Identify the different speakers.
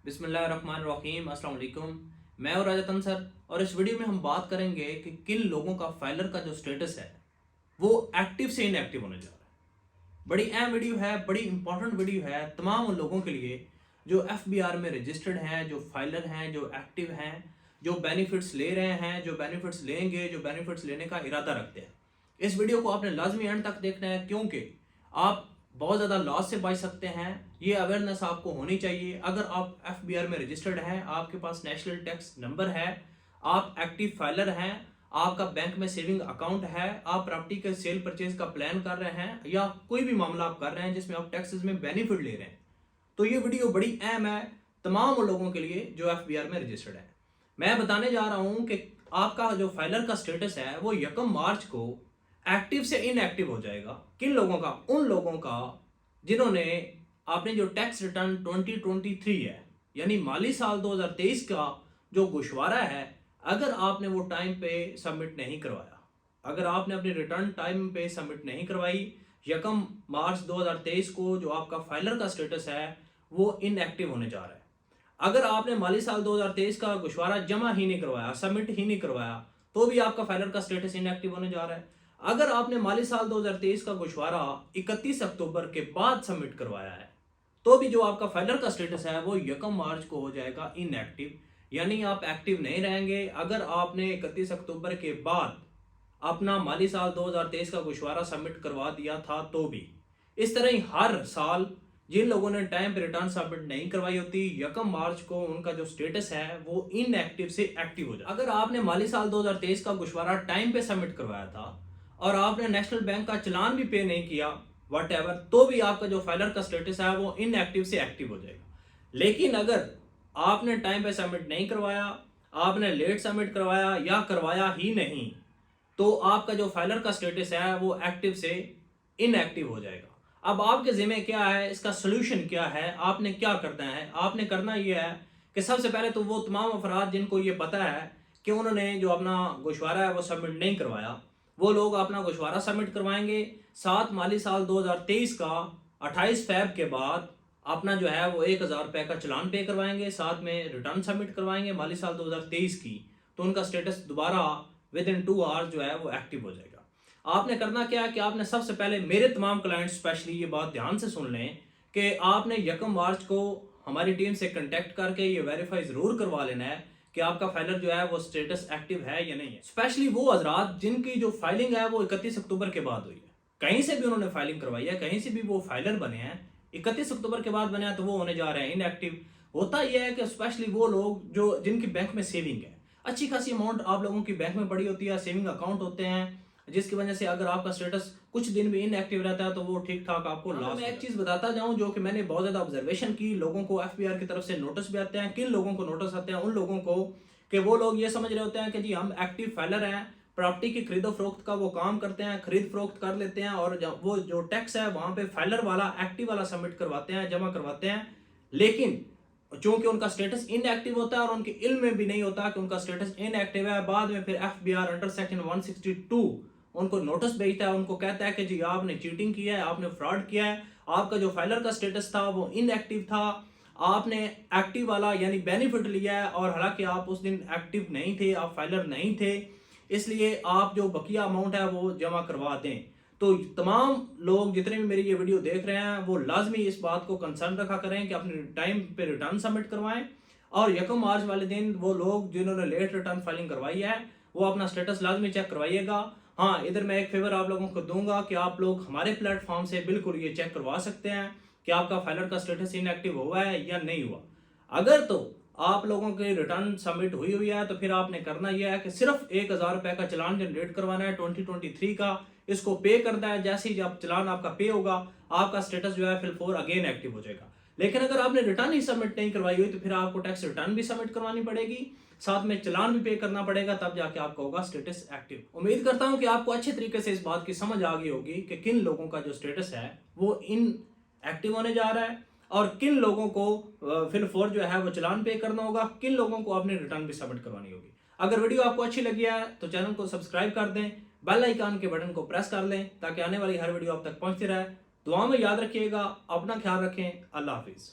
Speaker 1: बिस्मिल्लाहिर्रहमानिर्रहीम, अस्सलाम वालेकुम। मैं और राजत अंसर और इस वीडियो में हम बात करेंगे कि किन लोगों का फाइलर का जो स्टेटस है वो एक्टिव से इनएक्टिव होने जा रहा है। बड़ी अहम वीडियो है, बड़ी इंपॉर्टेंट वीडियो है तमाम उन लोगों के लिए जो एफबीआर में रजिस्टर्ड हैं, जो फाइलर हैं, जो एक्टिव हैं, जो बेनिफिट्स ले रहे हैं, जो बेनिफिट्स लेंगे, जो बेनिफिट्स लेने का इरादा रखते हैं। इस वीडियो को आपने लाजमी एंड तक देखना है क्योंकि आप बहुत ज़्यादा लॉस से बच सकते हैं। ये अवेयरनेस आपको होनी चाहिए। अगर आप एफबीआर में रजिस्टर्ड हैं, आपके पास नेशनल टैक्स नंबर है, आप एक्टिव फाइलर हैं, आपका बैंक में सेविंग अकाउंट है, आप प्रॉपर्टी के सेल परचेज का प्लान कर रहे हैं या कोई भी मामला आप कर रहे हैं जिसमें आप टैक्सेस में बेनिफिट ले रहे हैं, तो ये वीडियो बड़ी अहम है तमाम उन लोगों के लिए जो एफबीआर में रजिस्टर्ड है। मैं बताने जा रहा हूं कि आपका जो फाइलर का स्टेटस है वो 1 मार्च को एक्टिव से इनएक्टिव हो जाएगा। किन लोगों का? उन लोगों का जिन्होंने आपने जो टैक्स रिटर्न 2023 है यानी माली साल 2023 का जो गोशवारा है, अगर आपने वो टाइम पे सबमिट नहीं करवाया, अगर आपने अपनी रिटर्न टाइम पे सबमिट नहीं करवाई, 1 मार्च 2023 को जो आपका फाइलर का स्टेटस है वो इनएक्टिव होने जा रहा है। अगर आपने माली साल 2023 का गोशवारा जमा ही नहीं करवाया, सबमिट ही नहीं करवाया, तो भी आपका फाइलर का स्टेटस इनएक्टिव होने जा रहा है। अगर आपने माली साल 2023 का गोशवारा 31 अक्टूबर के बाद सबमिट करवाया है, तो भी जो आपका फाइलर का स्टेटस है वो 1 मार्च को हो जाएगा इनएक्टिव, यानी आप एक्टिव नहीं रहेंगे। अगर आपने 31 अक्टूबर के बाद अपना माली साल 2023 का गोशवारा सबमिट करवा दिया था तो भी। इस तरह ही हर साल जिन लोगों ने टाइम पे रिटर्न सबमिट नहीं करवाई होती, 1 मार्च को उनका जो स्टेटस है वो इनएक्टिव से एक्टिव हो जाए। अगर आपने माली साल 2023 का गोशवारा टाइम पे सबमिट करवाया था और आपने नेशनल बैंक का चलान भी पे नहीं किया वट तो भी आपका जो फाइलर का स्टेटस है वो इनएक्टिव से एक्टिव हो जाएगा। लेकिन अगर आपने टाइम पे सबमिट नहीं करवाया, आपने लेट सबमिट करवाया या करवाया ही नहीं, तो आपका जो फाइलर का स्टेटस है वो एक्टिव से इनएक्टिव हो जाएगा। अब आपके जिम्मे क्या है, इसका सोल्यूशन क्या है, आपने क्या करना है? आपने करना यह है कि सबसे पहले तो वो तमाम अफराद जिनको ये पता है कि उन्होंने जो अपना गोशवारा है वो सबमिट नहीं करवाया, वो लोग अपना गोशवारा सबमिट करवाएंगे। 7 माली साल 2023 का 28 फैब के बाद अपना जो है वो 1000 रुपये का चलान पे करवाएंगे, साथ में रिटर्न सबमिट करवाएंगे माली साल 2023 की, तो उनका स्टेटस दोबारा विद इन 2 आवर्स जो है वो एक्टिव हो जाएगा। आपने करना क्या है कि आपने सबसे पहले, मेरे तमाम क्लाइंट्स स्पेशली ये बात ध्यान से सुन लें कि आपने 1 मार्च को हमारी टीम से कांटेक्ट करके ये वेरीफाई जरूर करवा लेना है कि आपका फाइलर जो है वो स्टेटस एक्टिव है या नहीं है। स्पेशली वो हजरात जिनकी जो फाइलिंग है वो 31 अक्टूबर के बाद हुई है, कहीं से भी उन्होंने फाइलिंग करवाई है, कहीं से भी वो फाइलर बने हैं, 31 अक्टूबर के बाद बने हैं, तो वो होने जा रहे हैं इनएक्टिव। होता यह है कि स्पेशली वो लोग जो जिनकी बैंक में सेविंग है, अच्छी खासी अमाउंट आप लोगों की बैंक में पड़ी होती है, सेविंग अकाउंट होते हैं, जिसकी वजह से अगर आपका स्टेटस कुछ दिन भी इनएक्टिव रहता है तो वो ठीक ठाक आपको लॉस। मैं एक चीज बताता जाऊं जो कि मैंने बहुत ज्यादा ऑब्जर्वेशन की, लोगों को एफबीआर की तरफ से नोटिस भी आते हैं। किन लोगों को नोटिस आते हैं? उन लोगों को कि वो लोग ये समझ रहे होते हैं कि जी हम एक्टिव फाइलर हैं, प्रॉपर्टी की खरीदो फरोख्त का वो काम करते हैं, खरीद फरोख्त कर लेते हैं और वो जो टैक्स है वहां पे फाइलर वाला एक्टिव वाला सबमिट करवाते हैं, जमा करवाते हैं। लेकिन चूंकि उनका स्टेटस इनएक्टिव होता है और उनके इल्म में भी नहीं होता कि उनका स्टेटस इनएक्टिव है, बाद में फिर एफबीआर अंडर सेक्शन 162 उनको नोटिस भेजता है, उनको कहता है कि जी आपने चीटिंग किया है, आपने फ्रॉड किया है, आपका जो फाइलर का स्टेटस था वो इनएक्टिव था, आपने एक्टिव वाला यानी बेनिफिट लिया है और हालांकि आप उस दिन एक्टिव नहीं थे, आप फाइलर नहीं थे, इसलिए आप जो बकिया अमाउंट है वो जमा करवा दें। तो तमाम लोग जितने भी मेरी ये वीडियो देख रहे हैं वो लाजमी इस बात को कंसर्न रखा करें कि अपने टाइम पे रिटर्न सबमिट करवाएं और 1 मार्च वाले दिन वो लोग जिन्होंने लेट रिटर्न फाइलिंग करवाई है वो अपना स्टेटस लाजमी चेक करवाइएगा। हाँ, इधर मैं एक फेवर आप लोगों को दूंगा कि आप लोग हमारे प्लेटफॉर्म से बिल्कुल ये चेक करवा सकते हैं कि आपका फाइलर का स्टेटस इनएक्टिव हुआ है या नहीं हुआ। अगर तो आप लोगों के रिटर्न सबमिट हुई हुई है तो फिर आपने करना यह है कि सिर्फ 1000 रुपये का चलान जनरेट करवाना है 2023 का, इसको पे करना है। जैसे ही जब चलान आपका पे होगा आपका स्टेटस जो है फिल 4 अगेन एक्टिव हो जाएगा। लेकिन अगर आपने रिटर्न ही सबमिट नहीं करवाई हुई तो फिर आपको टैक्स रिटर्न भी सबमिट करवानी पड़ेगी, साथ में चलान भी पे करना पड़ेगा, तब जाके आपका होगा स्टेटस एक्टिव। उम्मीद करता हूं कि आपको अच्छे तरीके से इस बात की समझ आ गई होगी कि किन लोगों का जो स्टेटस है वो इन एक्टिव होने जा रहा है और किन लोगों को फिल 4 जो है वो चलान पे करना होगा, किन लोगों को अपनी रिटर्न भी सबमिट करवानी होगी। अगर वीडियो आपको अच्छी लगी है तो चैनल को सब्सक्राइब कर दें, बेल आइकन के बटन को प्रेस कर लें ताकि आने वाली हर वीडियो आप तक पहुंचती रहे। दुआ में याद रखिएगा, अपना ख्याल रखें। अल्लाह हाफिज।